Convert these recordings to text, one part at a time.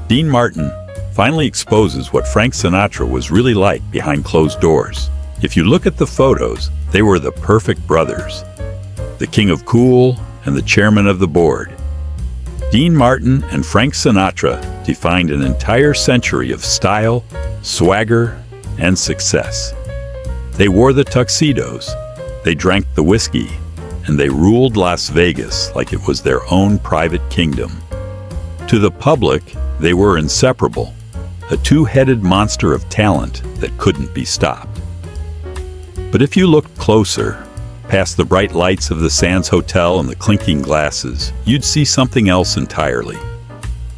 Dean Martin finally exposes what Frank Sinatra was really like behind closed doors. If you look at the photos, they were the perfect brothers. The king of cool and the chairman of the board. Dean Martin and Frank Sinatra defined an entire century of style, swagger, and success. They wore the tuxedos, they drank the whiskey, and they ruled Las Vegas like it was their own private kingdom. To the public, they were inseparable, a two-headed monster of talent that couldn't be stopped. But if you looked closer, past the bright lights of the Sands Hotel and the clinking glasses, you'd see something else entirely.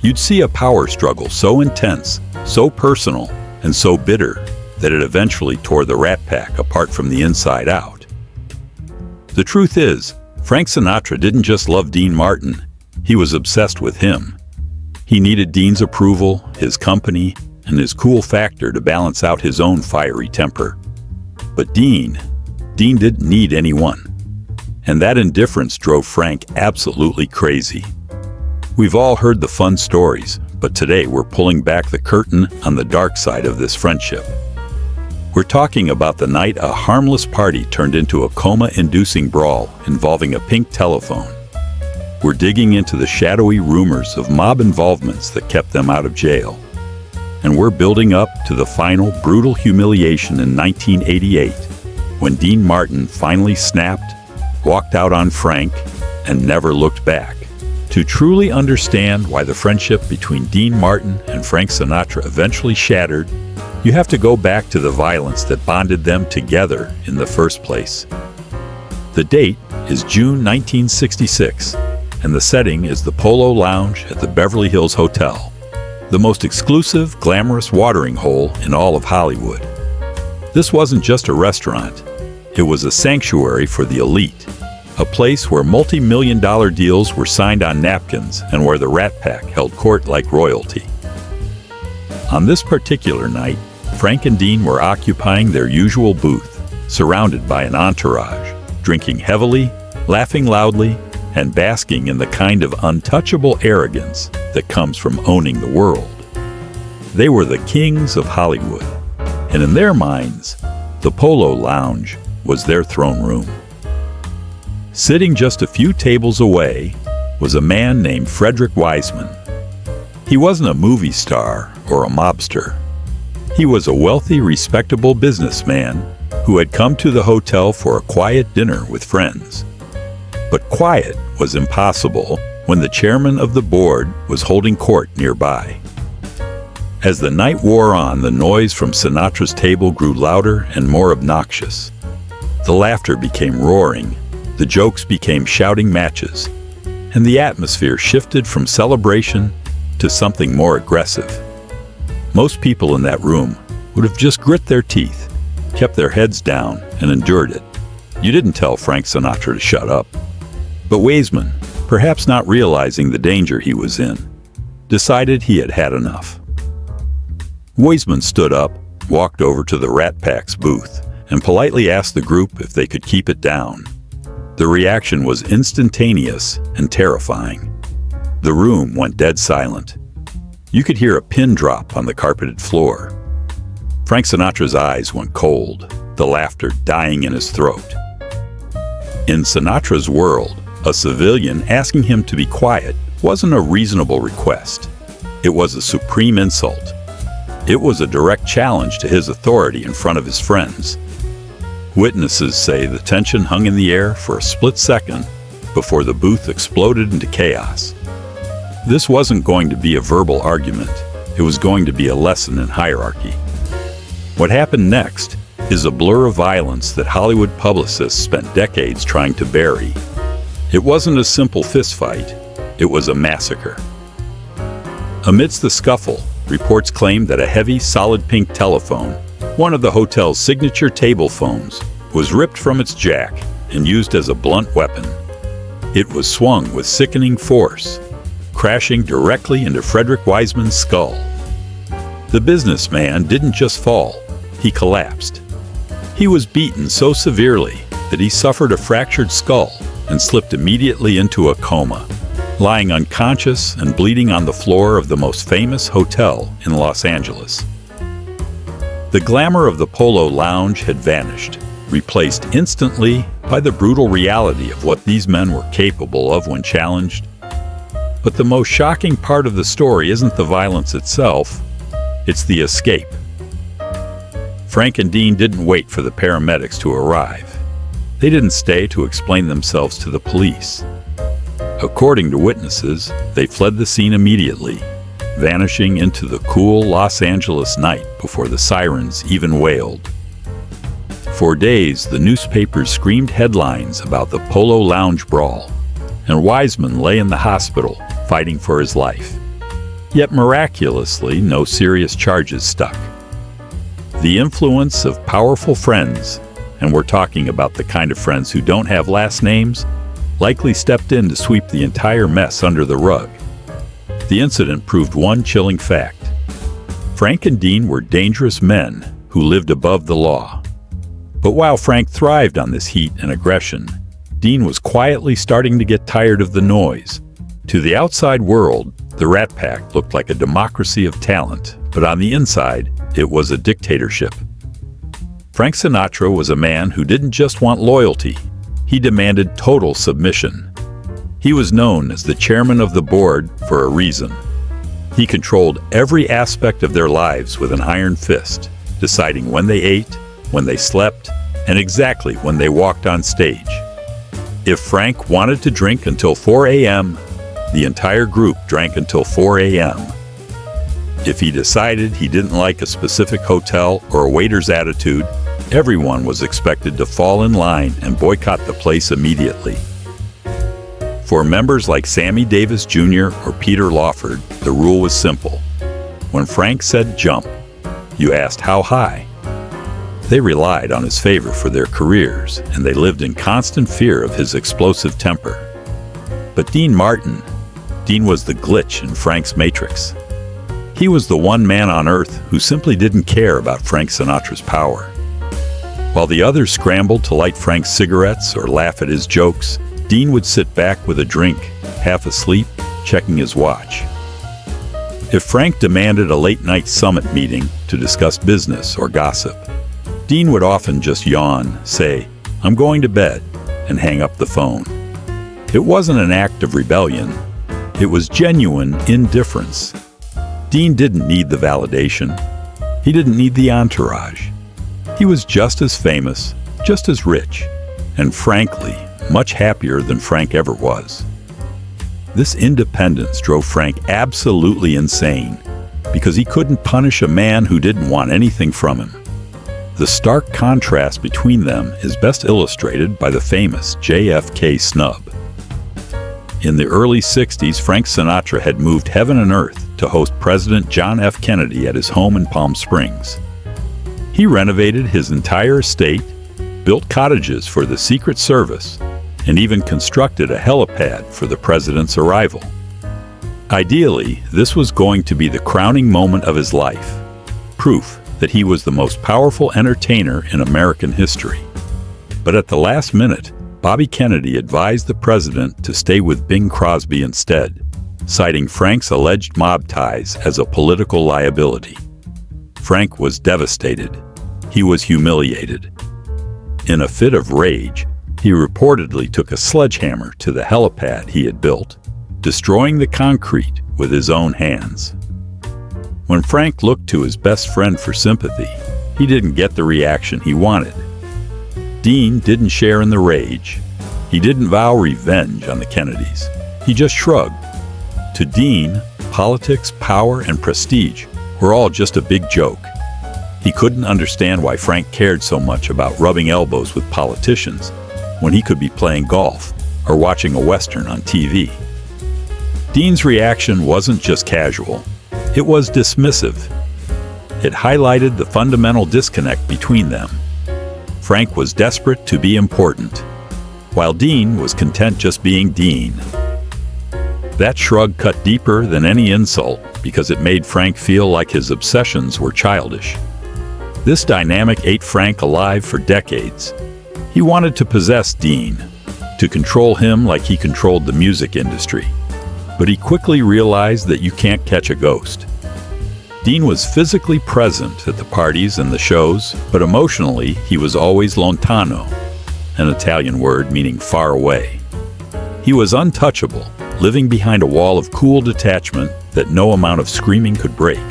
You'd see a power struggle so intense, so personal, and so bitter that it eventually tore the Rat Pack apart from the inside out. The truth is, Frank Sinatra didn't just love Dean Martin, he was obsessed with him. He needed Dean's approval, his company, and his cool factor to balance out his own fiery temper. But Dean didn't need anyone. And that indifference drove Frank absolutely crazy. We've all heard the fun stories, but today we're pulling back the curtain on the dark side of this friendship. We're talking about the night a harmless party turned into a coma-inducing brawl involving a pink telephone. We're digging into the shadowy rumors of mob involvements that kept them out of jail. And we're building up to the final brutal humiliation in 1988, when Dean Martin finally snapped, walked out on Frank, and never looked back. To truly understand why the friendship between Dean Martin and Frank Sinatra eventually shattered, you have to go back to the violence that bonded them together in the first place. The date is June 1966, and the setting is the Polo Lounge at the Beverly Hills Hotel, the most exclusive, glamorous watering hole in all of Hollywood. This wasn't just a restaurant, it was a sanctuary for the elite, a place where multi-million-dollar deals were signed on napkins and where the Rat Pack held court like royalty. On this particular night, Frank and Dean were occupying their usual booth, surrounded by an entourage, drinking heavily, laughing loudly, and basking in the kind of untouchable arrogance that comes from owning the world. They were the kings of Hollywood, and in their minds, the Polo Lounge was their throne room. Sitting just a few tables away was a man named Frederick Wiseman. He wasn't a movie star or a mobster. He was a wealthy, respectable businessman who had come to the hotel for a quiet dinner with friends. But quiet was impossible when the chairman of the board was holding court nearby. As the night wore on, the noise from Sinatra's table grew louder and more obnoxious. The laughter became roaring, the jokes became shouting matches, and the atmosphere shifted from celebration to something more aggressive. Most people in that room would have just grit their teeth, kept their heads down, and endured it. You didn't tell Frank Sinatra to shut up. But Wiseman, perhaps not realizing the danger he was in, decided he had had enough. Wiseman stood up, walked over to the Rat Pack's booth, and politely asked the group if they could keep it down. The reaction was instantaneous and terrifying. The room went dead silent. You could hear a pin drop on the carpeted floor. Frank Sinatra's eyes went cold, the laughter dying in his throat. In Sinatra's world, a civilian asking him to be quiet wasn't a reasonable request. It was a supreme insult. It was a direct challenge to his authority in front of his friends. Witnesses say the tension hung in the air for a split second before the booth exploded into chaos. This wasn't going to be a verbal argument. It was going to be a lesson in hierarchy. What happened next is a blur of violence that Hollywood publicists spent decades trying to bury. It wasn't a simple fistfight. It was a massacre. Amidst the scuffle, reports claimed that a heavy, solid pink telephone, one of the hotel's signature table phones, was ripped from its jack and used as a blunt weapon. It was swung with sickening force, crashing directly into Frederick Wiseman's skull. The businessman didn't just fall, he collapsed. He was beaten so severely that he suffered a fractured skull and slipped immediately into a coma, lying unconscious and bleeding on the floor of the most famous hotel in Los Angeles. The glamour of the Polo Lounge had vanished, replaced instantly by the brutal reality of what these men were capable of when challenged. But the most shocking part of the story isn't the violence itself, it's the escape. Frank and Dean didn't wait for the paramedics to arrive. They didn't stay to explain themselves to the police. According to witnesses, they fled the scene immediately, vanishing into the cool Los Angeles night before the sirens even wailed. For days, the newspapers screamed headlines about the Polo Lounge brawl, and Wiseman lay in the hospital fighting for his life. Yet miraculously, no serious charges stuck. The influence of powerful friends, and we're talking about the kind of friends who don't have last names, likely stepped in to sweep the entire mess under the rug. The incident proved one chilling fact. Frank and Dean were dangerous men who lived above the law. But while Frank thrived on this heat and aggression, Dean was quietly starting to get tired of the noise. To the outside world, the Rat Pack looked like a democracy of talent, but on the inside, it was a dictatorship. Frank Sinatra was a man who didn't just want loyalty, he demanded total submission. He was known as the chairman of the board for a reason. He controlled every aspect of their lives with an iron fist, deciding when they ate, when they slept, and exactly when they walked on stage. If Frank wanted to drink until 4 a.m., the entire group drank until 4 a.m. If he decided he didn't like a specific hotel or a waiter's attitude, everyone was expected to fall in line and boycott the place immediately. For members like Sammy Davis Jr. or Peter Lawford, the rule was simple. When Frank said jump, you asked how high. They relied on his favor for their careers, and they lived in constant fear of his explosive temper. But Dean was the glitch in Frank's matrix. He was the one man on earth who simply didn't care about Frank Sinatra's power. While the others scrambled to light Frank's cigarettes or laugh at his jokes, Dean would sit back with a drink, half asleep, checking his watch. If Frank demanded a late-night summit meeting to discuss business or gossip, Dean would often just yawn, say, "I'm going to bed," and hang up the phone. It wasn't an act of rebellion. It was genuine indifference. Dean didn't need the validation. He didn't need the entourage. He was just as famous, just as rich, and frankly, much happier than Frank ever was. This independence drove Frank absolutely insane because he couldn't punish a man who didn't want anything from him. The stark contrast between them is best illustrated by the famous JFK snub. In the early 60s, Frank Sinatra had moved heaven and earth to host President John F. Kennedy at his home in Palm Springs. He renovated his entire estate, built cottages for the Secret Service, and even constructed a helipad for the president's arrival. Ideally, this was going to be the crowning moment of his life, proof that he was the most powerful entertainer in American history. But at the last minute, Bobby Kennedy advised the president to stay with Bing Crosby instead, citing Frank's alleged mob ties as a political liability. Frank was devastated. He was humiliated. In a fit of rage, he reportedly took a sledgehammer to the helipad he had built, destroying the concrete with his own hands. When Frank looked to his best friend for sympathy, he didn't get the reaction he wanted. Dean didn't share in the rage. He didn't vow revenge on the Kennedys. He just shrugged. To Dean, politics, power, and prestige were all just a big joke. He couldn't understand why Frank cared so much about rubbing elbows with politicians when he could be playing golf or watching a Western on TV. Dean's reaction wasn't just casual. It was dismissive. It highlighted the fundamental disconnect between them. Frank was desperate to be important, while Dean was content just being Dean. That shrug cut deeper than any insult because it made Frank feel like his obsessions were childish. This dynamic ate Frank alive for decades. He wanted to possess Dean, to control him like he controlled the music industry. But he quickly realized that you can't catch a ghost. Dean was physically present at the parties and the shows, but emotionally he was always lontano, an Italian word meaning far away. He was untouchable, living behind a wall of cool detachment that no amount of screaming could break.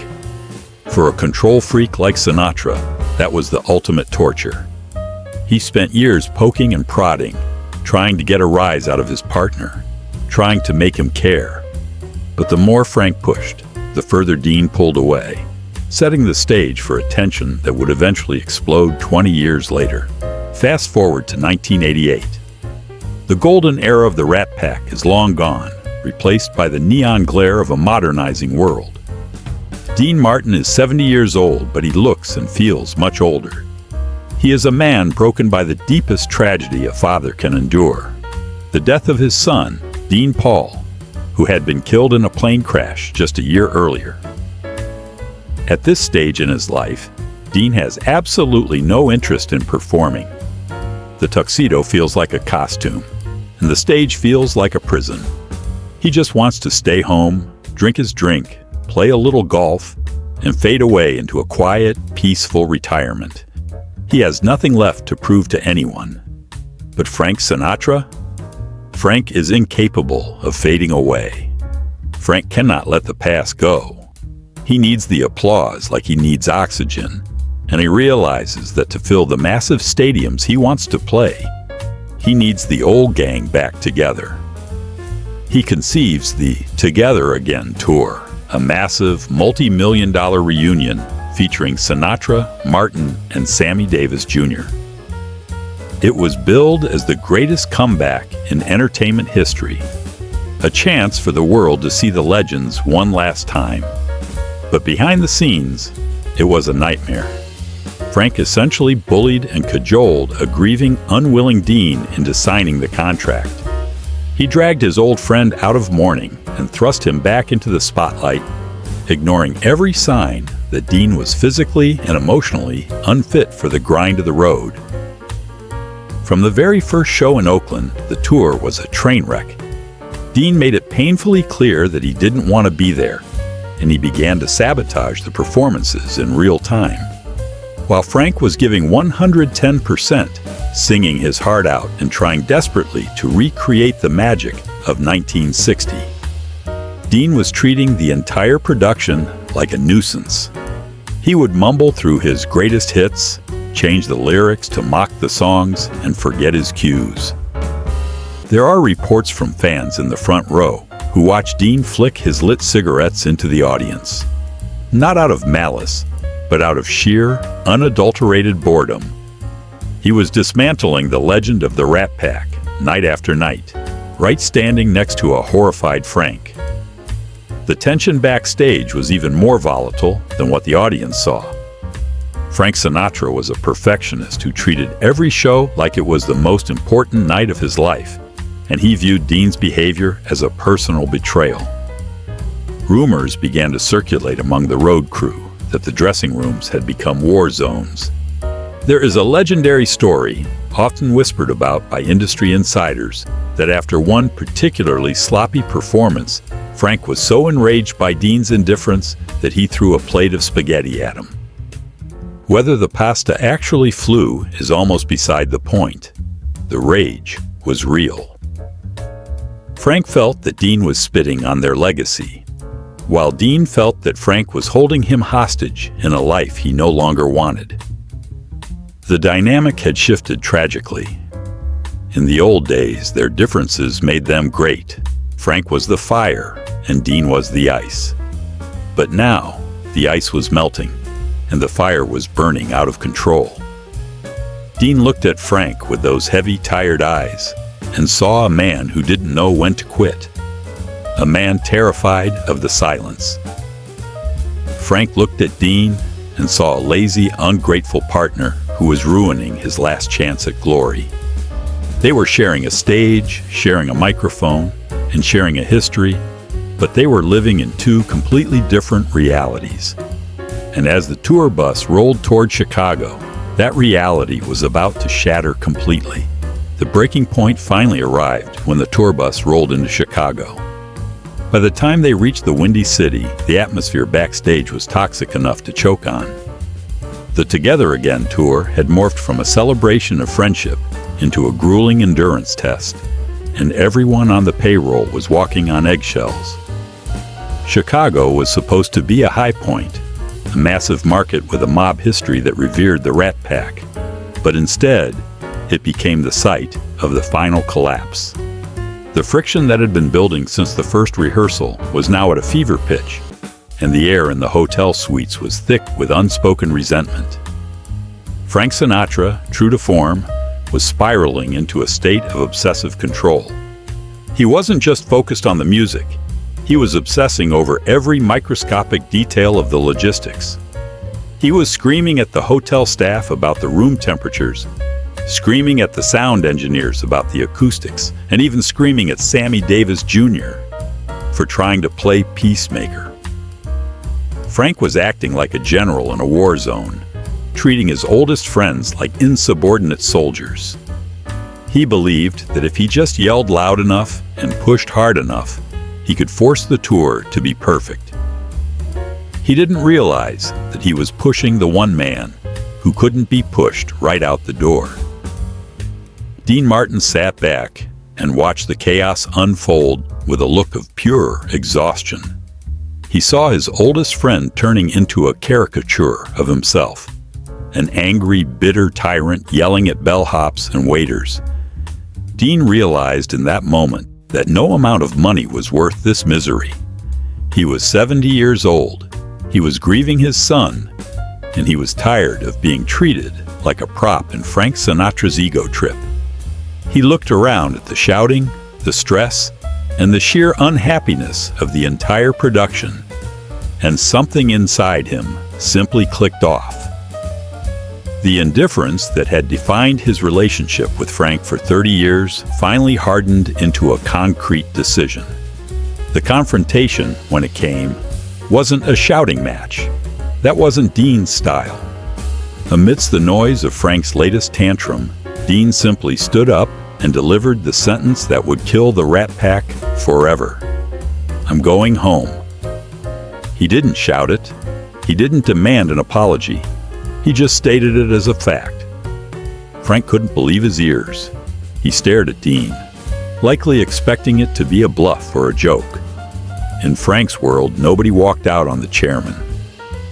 For a control freak like Sinatra, that was the ultimate torture. He spent years poking and prodding, trying to get a rise out of his partner, trying to make him care. But the more Frank pushed, the further Dean pulled away, setting the stage for a tension that would eventually explode 20 years later. Fast forward to 1988. The golden era of the Rat Pack is long gone, replaced by the neon glare of a modernizing world. Dean Martin is 70 years old, but he looks and feels much older. He is a man broken by the deepest tragedy a father can endure, the death of his son, Dean Paul, who had been killed in a plane crash just a year earlier. At this stage in his life, Dean has absolutely no interest in performing. The tuxedo feels like a costume, and the stage feels like a prison. He just wants to stay home, drink his drink, play a little golf, and fade away into a quiet, peaceful retirement. He has nothing left to prove to anyone. But Frank Sinatra? Frank is incapable of fading away. Frank cannot let the past go. He needs the applause like he needs oxygen, and he realizes that to fill the massive stadiums he wants to play, he needs the old gang back together. He conceives the Together Again tour, a massive multi-million-dollar reunion featuring Sinatra, Martin, and Sammy Davis Jr. It was billed as the greatest comeback in entertainment history, a chance for the world to see the legends one last time. But behind the scenes, it was a nightmare. Frank essentially bullied and cajoled a grieving, unwilling Dean into signing the contract. He dragged his old friend out of mourning and thrust him back into the spotlight, ignoring every sign that Dean was physically and emotionally unfit for the grind of the road. From the very first show in Oakland, the tour was a train wreck. Dean made it painfully clear that he didn't want to be there, and he began to sabotage the performances in real time. While Frank was giving 110%, singing his heart out and trying desperately to recreate the magic of 1960, Dean was treating the entire production like a nuisance. He would mumble through his greatest hits, change the lyrics to mock the songs, and forget his cues. There are reports from fans in the front row who watched Dean flick his lit cigarettes into the audience. Not out of malice, but out of sheer, unadulterated boredom. He was dismantling the legend of the Rat Pack, night after night, right standing next to a horrified Frank. The tension backstage was even more volatile than what the audience saw. Frank Sinatra was a perfectionist who treated every show like it was the most important night of his life, and he viewed Dean's behavior as a personal betrayal. Rumors began to circulate among the road crew that the dressing rooms had become war zones. There is a legendary story, often whispered about by industry insiders, that after one particularly sloppy performance, Frank was so enraged by Dean's indifference that he threw a plate of spaghetti at him. Whether the pasta actually flew is almost beside the point. The rage was real. Frank felt that Dean was spitting on their legacy, while Dean felt that Frank was holding him hostage in a life he no longer wanted. The dynamic had shifted tragically. In the old days, their differences made them great. Frank was the fire, and Dean was the ice. But now, the ice was melting, and the fire was burning out of control. Dean looked at Frank with those heavy, tired eyes, and saw a man who didn't know when to quit. A man terrified of the silence. Frank looked at Dean and saw a lazy, ungrateful partner who was ruining his last chance at glory. They were sharing a stage, sharing a microphone, and sharing a history, but they were living in two completely different realities. And as the tour bus rolled toward Chicago, that reality was about to shatter completely. The breaking point finally arrived when the tour bus rolled into Chicago. By the time they reached the Windy City, the atmosphere backstage was toxic enough to choke on. The Together Again tour had morphed from a celebration of friendship into a grueling endurance test, and everyone on the payroll was walking on eggshells. Chicago was supposed to be a high point, a massive market with a mob history that revered the Rat Pack, but instead, it became the site of the final collapse. The friction that had been building since the first rehearsal was now at a fever pitch, and the air in the hotel suites was thick with unspoken resentment. Frank Sinatra, true to form, was spiraling into a state of obsessive control. He wasn't just focused on the music, he was obsessing over every microscopic detail of the logistics. He was screaming at the hotel staff about the room temperatures, screaming at the sound engineers about the acoustics, and even screaming at Sammy Davis Jr. for trying to play peacemaker. Frank was acting like a general in a war zone, treating his oldest friends like insubordinate soldiers. He believed that if he just yelled loud enough and pushed hard enough, he could force the tour to be perfect. He didn't realize that he was pushing the one man who couldn't be pushed right out the door. Dean Martin sat back and watched the chaos unfold with a look of pure exhaustion. He saw his oldest friend turning into a caricature of himself, an angry, bitter tyrant yelling at bellhops and waiters. Dean realized in that moment that no amount of money was worth this misery. He was 70 years old, he was grieving his son, and he was tired of being treated like a prop in Frank Sinatra's ego trip. He looked around at the shouting, the stress, and the sheer unhappiness of the entire production, and something inside him simply clicked off. The indifference that had defined his relationship with Frank for 30 years finally hardened into a concrete decision. The confrontation, when it came, wasn't a shouting match. That wasn't Dean's style. Amidst the noise of Frank's latest tantrum, Dean simply stood up and delivered the sentence that would kill the Rat Pack forever. "I'm going home." He didn't shout it. He didn't demand an apology. He just stated it as a fact. Frank couldn't believe his ears. He stared at Dean, likely expecting it to be a bluff or a joke. In Frank's world, nobody walked out on the chairman.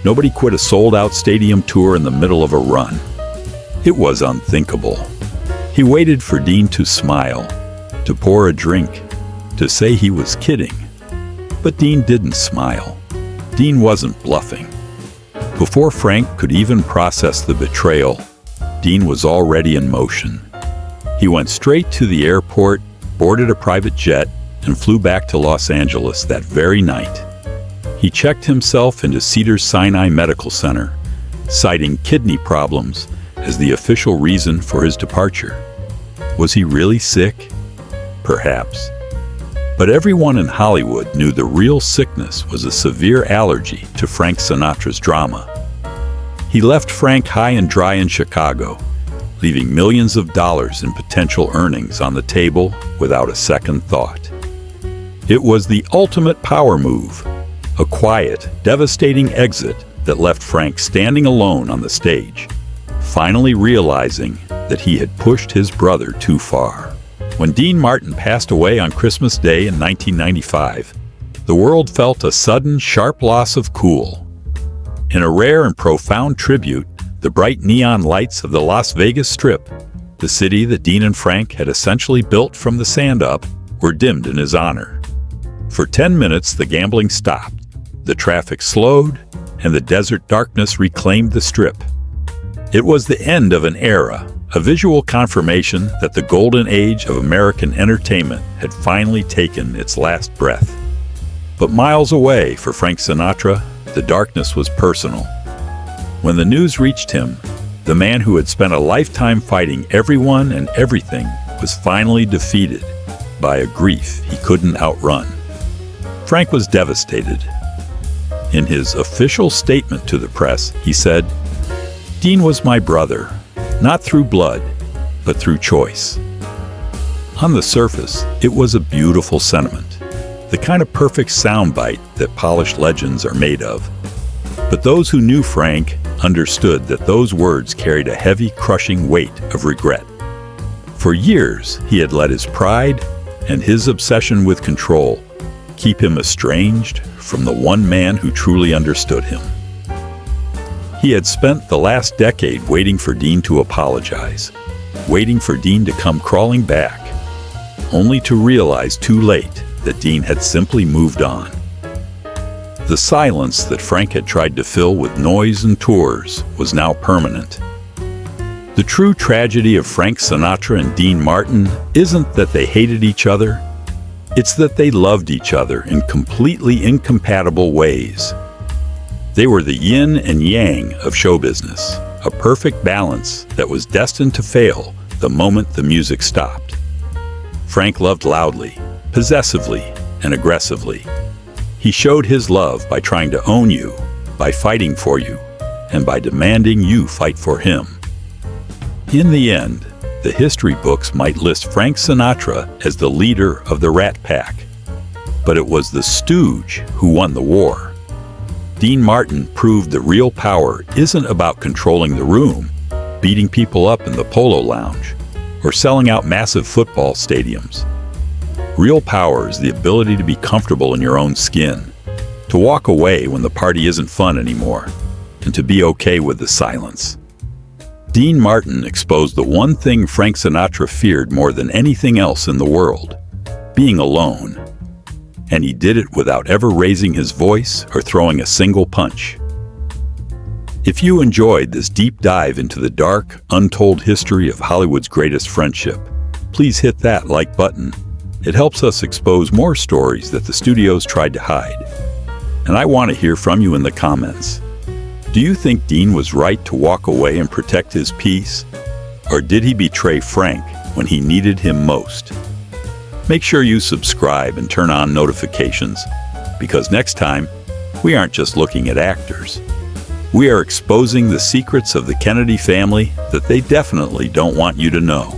Nobody quit a sold-out stadium tour in the middle of a run. It was unthinkable. He waited for Dean to smile, to pour a drink, to say he was kidding. But Dean didn't smile. Dean wasn't bluffing. Before Frank could even process the betrayal, Dean was already in motion. He went straight to the airport, boarded a private jet, and flew back to Los Angeles that very night. He checked himself into Cedars-Sinai Medical Center, citing kidney problems as the official reason for his departure. Was he really sick? Perhaps. But everyone in Hollywood knew the real sickness was a severe allergy to Frank Sinatra's drama. He left Frank high and dry in Chicago, leaving millions of dollars in potential earnings on the table without a second thought. It was the ultimate power move, a quiet, devastating exit that left Frank standing alone on the stage, finally realizing that he had pushed his brother too far. When Dean Martin passed away on Christmas Day in 1995, the world felt a sudden, sharp loss of cool. In a rare and profound tribute, the bright neon lights of the Las Vegas Strip, the city that Dean and Frank had essentially built from the sand up, were dimmed in his honor. For 10 minutes, the gambling stopped, the traffic slowed, and the desert darkness reclaimed the Strip. It was the end of an era, a visual confirmation that the golden age of American entertainment had finally taken its last breath. But miles away for Frank Sinatra, the darkness was personal. When the news reached him, the man who had spent a lifetime fighting everyone and everything was finally defeated by a grief he couldn't outrun. Frank was devastated. In his official statement to the press, he said, "Dean was my brother, not through blood, but through choice." On the surface, it was a beautiful sentiment. the kind of perfect soundbite that polished legends are made of. But those who knew Frank understood that those words carried a heavy, crushing weight of regret. For years, he had let his pride and his obsession with control keep him estranged from the one man who truly understood him. He had spent the last decade waiting for Dean to apologize, waiting for Dean to come crawling back, only to realize too late that Dean had simply moved on. The silence that Frank had tried to fill with noise and tours was now permanent. The true tragedy of Frank Sinatra and Dean Martin isn't that they hated each other, it's that they loved each other in completely incompatible ways. They were the yin and yang of show business, a perfect balance that was destined to fail the moment the music stopped. Frank loved loudly, possessively, and aggressively. He showed his love by trying to own you, by fighting for you, and by demanding you fight for him. In the end, the history books might list Frank Sinatra as the leader of the Rat Pack, but it was the stooge who won the war. Dean Martin proved that real power isn't about controlling the room, beating people up in the Polo Lounge, or selling out massive football stadiums. Real power is the ability to be comfortable in your own skin, to walk away when the party isn't fun anymore, and to be okay with the silence. Dean Martin exposed the one thing Frank Sinatra feared more than anything else in the world: being alone. And he did it without ever raising his voice or throwing a single punch. If you enjoyed this deep dive into the dark, untold history of Hollywood's greatest friendship, please hit that like button. It helps us expose more stories that the studios tried to hide. And I want to hear from you in the comments. Do you think Dean was right to walk away and protect his peace? Or did he betray Frank when he needed him most? Make sure you subscribe and turn on notifications, because next time, we aren't just looking at actors. We are exposing the secrets of the Kennedy family that they definitely don't want you to know.